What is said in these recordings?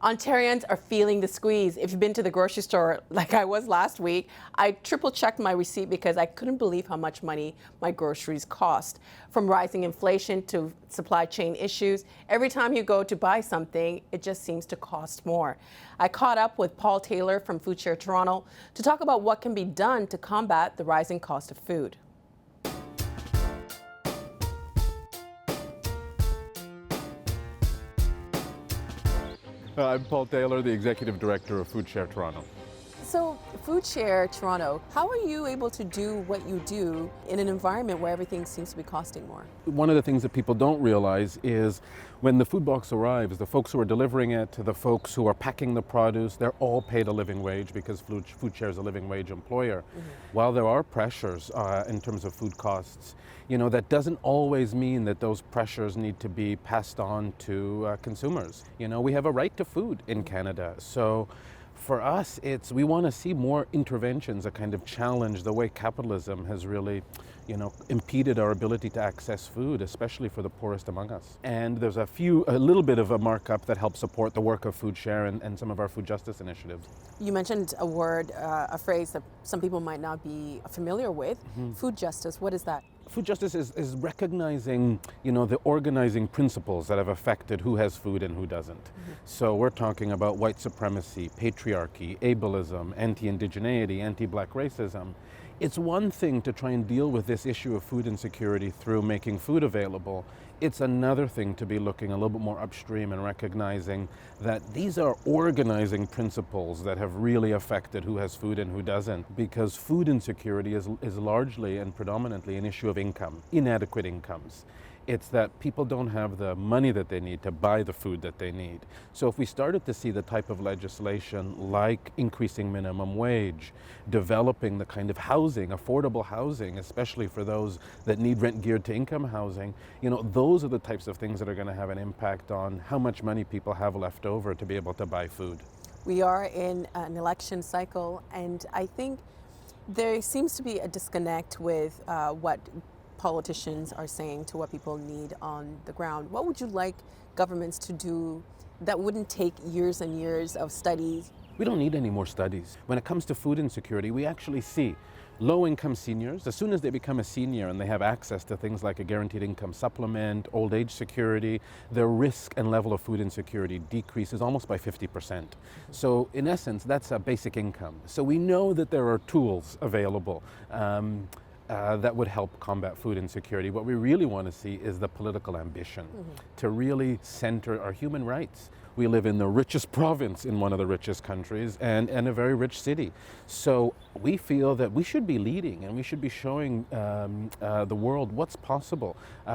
Ontarians are feeling the squeeze. If you've been to the grocery store like I was last week, I triple checked my receipt because I couldn't believe how much money my groceries cost. From rising inflation to supply chain issues, every time you go to buy something, it just seems to cost more. I caught up with Paul Taylor from FoodShare Toronto to talk about what can be done to combat the rising cost of food. I'm Paul Taylor, the Executive Director of FoodShare Toronto. So, FoodShare Toronto, how are you able to do what you do in an environment where everything seems to be costing more? One of the things that people don't realize is when the food box arrives, the folks who are delivering it, the folks who are packing the produce, they're all paid a living wage because FoodShare is a living wage employer. While there are pressures in terms of food costs, that doesn't always mean that those pressures need to be passed on to consumers. We have a right to food in Canada. So for us, we want to see more interventions that kind of challenge the way capitalism has really, impeded our ability to access food, especially for the poorest among us. And there's a little bit of a markup that helps support the work of FoodShare and some of our food justice initiatives. You mentioned a word, a phrase that some people might not be familiar with, food justice. What is that? Food justice is recognizing, the organizing principles that have affected who has food and who doesn't. So we're talking about white supremacy, patriarchy, ableism, anti-indigeneity, anti-black racism. It's one thing to try and deal with this issue of food insecurity through making food available. It's another thing to be looking a little bit more upstream and recognizing that these are organizing principles that have really affected who has food and who doesn't, because food insecurity is largely and predominantly an issue of income, inadequate incomes. It's that people don't have the money that they need to buy the food that they need. So if we started to see the type of legislation like increasing minimum wage, developing the kind of housing, affordable housing, especially for those that need rent geared to income housing, those are the types of things that are going to have an impact on how much money people have left over to be able to buy food. We are in an election cycle, and I think there seems to be a disconnect with what politicians are saying to what people need on the ground. What would you like governments to do that wouldn't take years and years of studies? We don't need any more studies. When it comes to food insecurity, we actually see low-income seniors, as soon as they become a senior and they have access to things like a guaranteed income supplement, old age security, their risk and level of food insecurity decreases almost by 50%. So in essence, that's a basic income. So we know that there are tools available that would help combat food insecurity. What we really want to see is the political ambition to really center our human rights. We live in the richest province in one of the richest countries and a very rich city. So we feel that we should be leading and we should be showing the world what's possible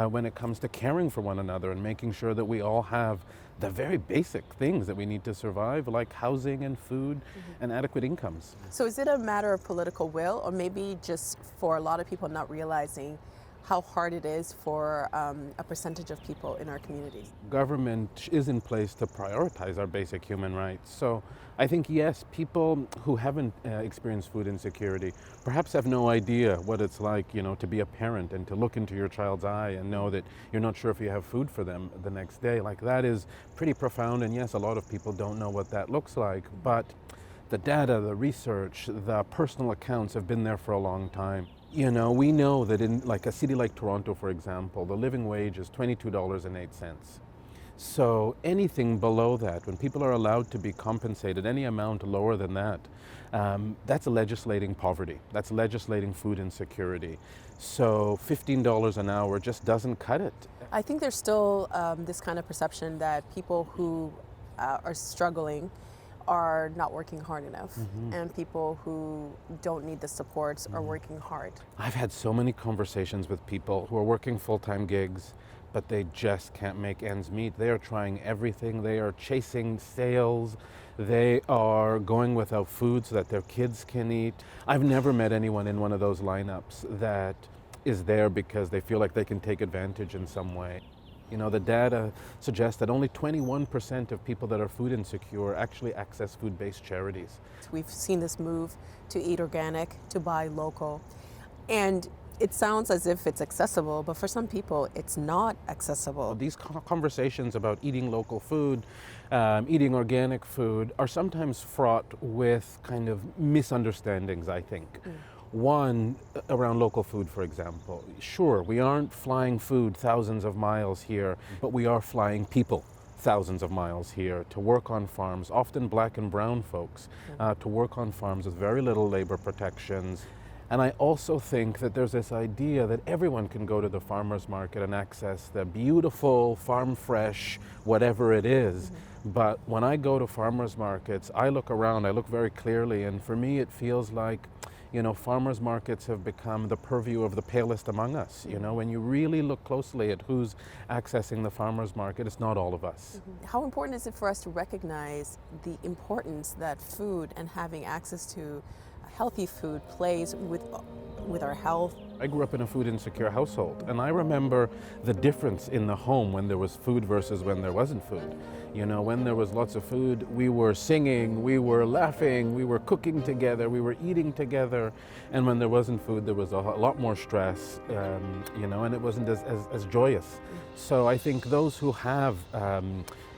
when it comes to caring for one another and making sure that we all have the very basic things that we need to survive, like housing and food and adequate incomes. So is it a matter of political will, or maybe just for a lot of people not realizing how hard it is for a percentage of people in our communities? Government is in place to prioritize our basic human rights. So I think, yes, people who haven't experienced food insecurity perhaps have no idea what it's like, to be a parent and to look into your child's eye and know that you're not sure if you have food for them the next day. Like, that is pretty profound. And yes, a lot of people don't know what that looks like, but the data, the research, the personal accounts have been there for a long time. We know that in like a city like Toronto, for example, the living wage is $22.08. So anything below that, when people are allowed to be compensated any amount lower than that, that's legislating poverty. That's legislating food insecurity. So $15 an hour just doesn't cut it. I think there's still this kind of perception that people who are struggling are not working hard enough, and people who don't need the supports are working hard. I've had so many conversations with people who are working full-time gigs, but they just can't make ends meet. They are trying everything. They are chasing sales. They are going without food so that their kids can eat. I've never met anyone in one of those lineups that is there because they feel like they can take advantage in some way. The data suggests that only 21% of people that are food insecure actually access food-based charities. We've seen this move to eat organic, to buy local. And It sounds as if it's accessible, but for some people, it's not accessible. These conversations about eating local food, eating organic food, are sometimes fraught with kind of misunderstandings, I think. One, around local food, for example. Sure, we aren't flying food thousands of miles here, but we are flying people thousands of miles here to work on farms, often black and brown folks, to work on farms with very little labor protections. And I also think that there's this idea that everyone can go to the farmer's market and access the beautiful, farm fresh, whatever it is. But when I go to farmers markets, I look around, I look very clearly, and for me it feels like, you know, farmers markets have become the purview of the palest among us. You know, when you really look closely at who's accessing the farmers market, it's not all of us. How important is it for us to recognize the importance that food and having access to healthy food plays with our health? I grew up in a food insecure household, and I remember the difference in the home when there was food versus when there wasn't food. You know, when there was lots of food, we were singing, we were laughing, we were cooking together, we were eating together. And when there wasn't food, there was a lot more stress, you know, and it wasn't as joyous. So I think those who have,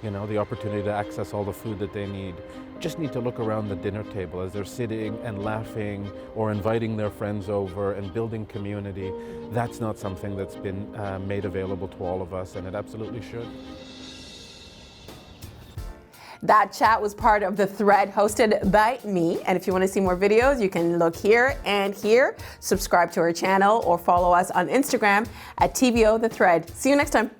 you know, the opportunity to access all the food that they need, just need to look around the dinner table as they're sitting and laughing or inviting their friends over and building community. That's not something that's been made available to all of us, and it absolutely should. That chat was part of The Thread hosted by me. And if you want to see more videos, you can look here and here. Subscribe to our channel or follow us on Instagram at TVO The Thread. See you next time.